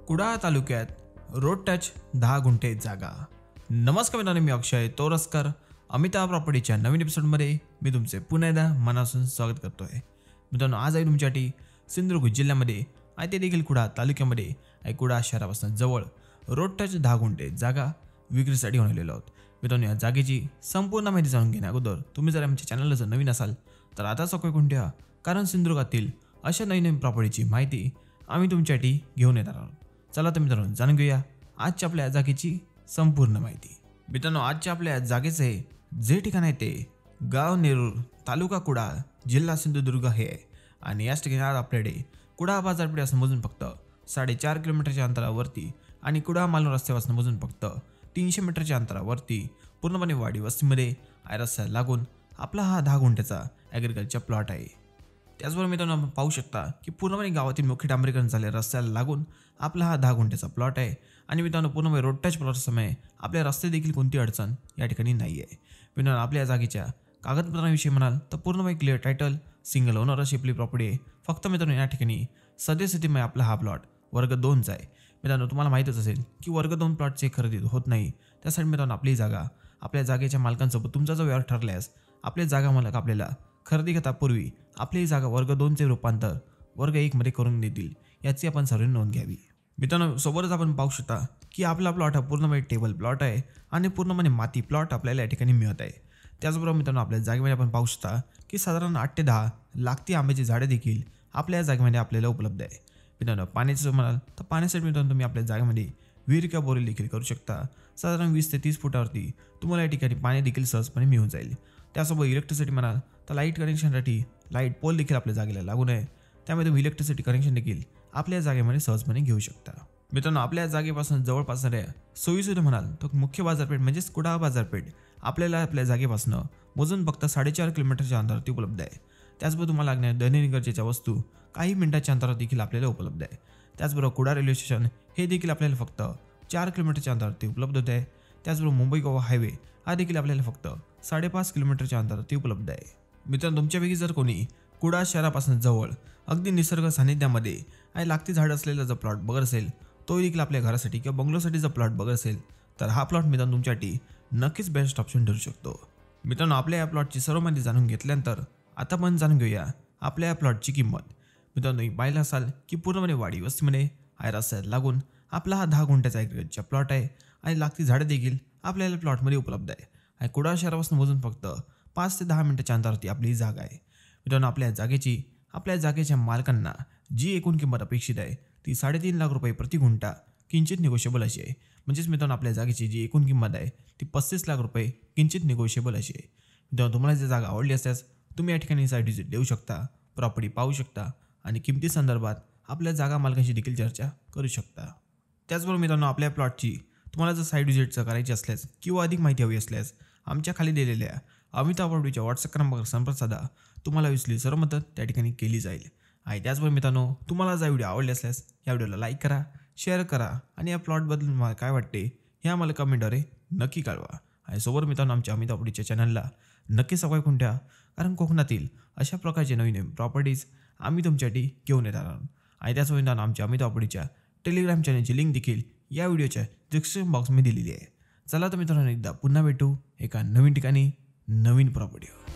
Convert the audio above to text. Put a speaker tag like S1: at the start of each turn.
S1: कुडाळ तालुक्यात road touch 10 गुंठे जागा। नमस्कार मित्रांनो, मी अक्षय तोरसकर। अमिता प्रॉपर्टीच्या नवीन एपिसोडमध्ये मी तुमचे पुन्हा एकदा मनापासून स्वागत करतोय। मित्रांनो, आज आहे तुमच्यासाठी सिंधुदुर्ग जिल्ह्यामध्ये आहे ते देखील कुडाळ तालुक्यामध्ये आहे कुडाळ शहरापासून जवळ रोड टच 10 गुंठे जागा विक्रीसाठी होण्यालेलो आहोत। मित्रांनो, या जागेची संपूर्ण माहिती जाणून घेण्या अगोदर तुम्ही जर आमच्या चॅनलला जर नवीन असाल तर आता सकाळी कोणत्या कारण सिंधुदुर्गातील अशा नवीन प्रॉपर्टीची माहिती आम्ही तुमच्यासाठी घेऊन येणार आहोत। चला तर मित्रांनो, जाणून घेऊया आजच्या आपल्या जागेची संपूर्ण माहिती। मित्रांनो, आजच्या आपल्या जागेचे जे ठिकाण आहे ते गाव नेरूर, तालुका कुडाळ, जिल्हा सिंधुदुर्ग हे आहे। आणि याच ठिकाणी आज आपल्याकडे कुडाळ बाजारपेठेपासून मोजून फक्त 4.5 किलोमीटरच्या अंतरावरती आणि कुडाळ मालवण रस्त्यापासून मोजून फक्त 300 मीटरच्या अंतरावरती पूर्णपणे वाडी वस्तीमध्ये रस्त्याला लागून आपला हा 10 गुंठ्याचा ॲग्रिकल्चर प्लॉट आहे। त्याचबरोबर मित्रांनो, आपण पाहू शकता की पूर्णपणे गावातील मुख्य डांबरीकरण झाले रस्त्याला लागून आपला हा 10 गुंठ्याचा प्लॉट आहे। आणि मित्रांनो, पूर्णपणे रोड टच प्लॉट समय आपल्या रस्ते देखील कोणती अडचण या ठिकाणी नाही आहे। मित्रांनो, आपल्या जागेच्या कागदपत्रांविषयी म्हणाल तर पूर्णपणे क्लिअर टायटल, सिंगल ओनरशिपली प्रॉपर्टी आहे। फक्त मित्रांनो, या ठिकाणी सद्यस्थितीमध्ये आपला हा प्लॉट वर्ग 2चा आहे। मित्रांनो, तुम्हाला माहीतच असेल की वर्ग 2 प्लॉटची खरेदी होत नाही। त्यासाठी मित्रांनो, आपली जागा आपल्या जागेच्या मालकांसोबत तुमचा जो व्यवहार ठरल्यास आपल्या जागा मालक आपल्याला खरेदी करतापूर्वी आपली जागा वर्ग 2चे रूपांतर वर्ग 1 मध्ये करून देतील, याची आपण सर्वांनी नोंद घ्यावी। मित्रांनो, सोबतच आपण पाहू शकता की आपला प्लॉट हा पूर्णपणे टेबल प्लॉट आहे आणि पूर्णपणे माती प्लॉट आपल्याला या ठिकाणी मिळत आहे। त्याचबरोबर मित्रांनो, आपल्या जागेमध्ये आपण पाहू शकता की साधारण 8 ते 10 लागती आंब्याची झाडे देखील आपल्या जागेमध्ये आपल्याला उपलब्ध आहे। मित्रांनो, पाण्याचं म्हणाल तर पाण्यासाठी मित्रांनो तुम्ही आपल्या जागेमध्ये विहीर किंवा बोरवेल देखील करू शकता। साधारण 20 ते 30 फुटावरती तुम्हाला या ठिकाणी पाणी देखील सहजपणे मिळून जाईल। त्यासोबत इलेक्ट्रिसिटी म्हणाल तर लाईट कनेक्शनसाठी लाईट पोल देखील आपल्या जागेला लागून आहे, त्यामुळे तुम्ही इलेक्ट्रिसिटी कनेक्शन देखील आपल्या जागेमध्ये सहजपणे घेऊ शकता। मित्रांनो, आपल्या जागेपासून जवळपास असणाऱ्या सोयीसुविधा म्हणाल तर मुख्य बाजारपेठ म्हणजेच कुडाळ बाजारपेठ आपल्याला आपल्या जागेपासून मोजून फक्त 4.5 किलोमीटरच्या अंतरावरती उपलब्ध आहे। त्याचबरोबर तुम्हाला लागणाऱ्या दैनंदिन गरजेच्या वस्तू काही मिनिटाच्या अंतरावर देखील आपल्याला उपलब्ध आहे। त्याचबरोबर कुडाळ रेल्वे स्टेशन हे देखील आपल्याला फक्त 4 किलोमीटरच्या अंतरावरती उपलब्ध होत आहे। त्याचबरोबर मुंबई गोवा हायवे हा देखील आपल्याला फक्त 5.5 किलोमीटरच्या अंतरावरती उपलब्ध आहे। मित्रांनो, तुमच्यापैकी जर कोणी कुडाळ शहरापासून जवळ अगदी निसर्ग सानिध्यामध्ये आणि लागती झाड असलेला जर प्लॉट बघत असेल, तो देखील आपल्या घरासाठी किंवा बंगलोसाठी जर प्लॉट बघत असेल तर हा प्लॉट मित्रांनो तुमच्यासाठी नक्कीच बेस्ट ऑप्शन ठरू शकतो। मित्रांनो, आपल्या या प्लॉटची सर्व माहिती जाणून घेतल्यानंतर आता आपण जाणून घेऊया आपल्या या प्लॉटची किंमत। मित्रांनो, पाहिलं असाल की पूर्णपणे वाडी वस्तीमध्ये रस्त्याला लागून आपला हा 10 गुंठ्याचा ॲग्रिकल्चर प्लॉट आहे आणि लागती झाडे देखील आपल्याला प्लॉटमध्ये उपलब्ध आहे। आणि कुडाळ शहरापासून मोजून फक्त 5 ते 10 मिनिटाच्या अंतरावरती आपली जागा आहे। मित्रांनो, आपल्या जागेच्या मालकांना जी एकूण किंमत अपेक्षित आहे ती 3.5 लाख रुपये प्रति गुंठा किंचित निगोशिएबल अशी आहे। म्हणजेच मित्रांनो, आपल्या जागेची जी एकूण किंमत आहे ती 35 लाख रुपये किंचित निगोशिएबल अशी आहे। मित्रांनो, तुम्हाला जर जागा आवडली असल्यास तुम्ही या ठिकाणी साईट व्हिजिट देऊ शकता, प्रॉपर्टी पाहू शकता आणि किमती संदर्भात आपल्या जागा मालकांशी देखील चर्चा करू शकता। त्याचबरोबर मित्रांनो, आपल्या प्लॉटची तुम्हाला जर साईट व्हिजिटचं करायची असल्यास किंवा अधिक माहिती हवी असल्यास आमच्या खाली दिलेल्या अमिता प्रॉपर्टीच्या व्हॉट्सअप क्रमांकावर संपर्क साधा, तुम्हाला विसरली सर्व मदत त्या ठिकाणी केली जाईल। आणि त्याचबरोबर मित्रांनो, तुम्हाला जर व्हिडिओ आवडले असल्यास या व्हिडिओला लाईक करा, शेअर करा आणि या प्लॉटबद्दल मला काय वाटते हे आम्हाला कमेंटद्वारे नक्की कळवा। आणि सोबत मित्रांनो, आमच्या अमिता प्रॉपर्टीच्या चॅनलला नक्की सबस्क्राईब करून ठेवा, कारण कोकणातील अशा प्रकारचे नवीन प्रॉपर्टीज आम्ही तुमच्यासाठी घेऊन येणार आहोत। आणि त्याचबरोबर मित्रांनो, आमच्या अमिता प्रॉपर्टीच्या टेलिग्राम चॅनलची लिंक देखील या व्हिडिओच्या डिस्क्रिप्शन बॉक्समध्ये दिलेली आहे। चला तर मित्रांनो, एकदा पुन्हा भेटू एका नवीन ठिकाणी नवीन प्रॉपर्टीवर।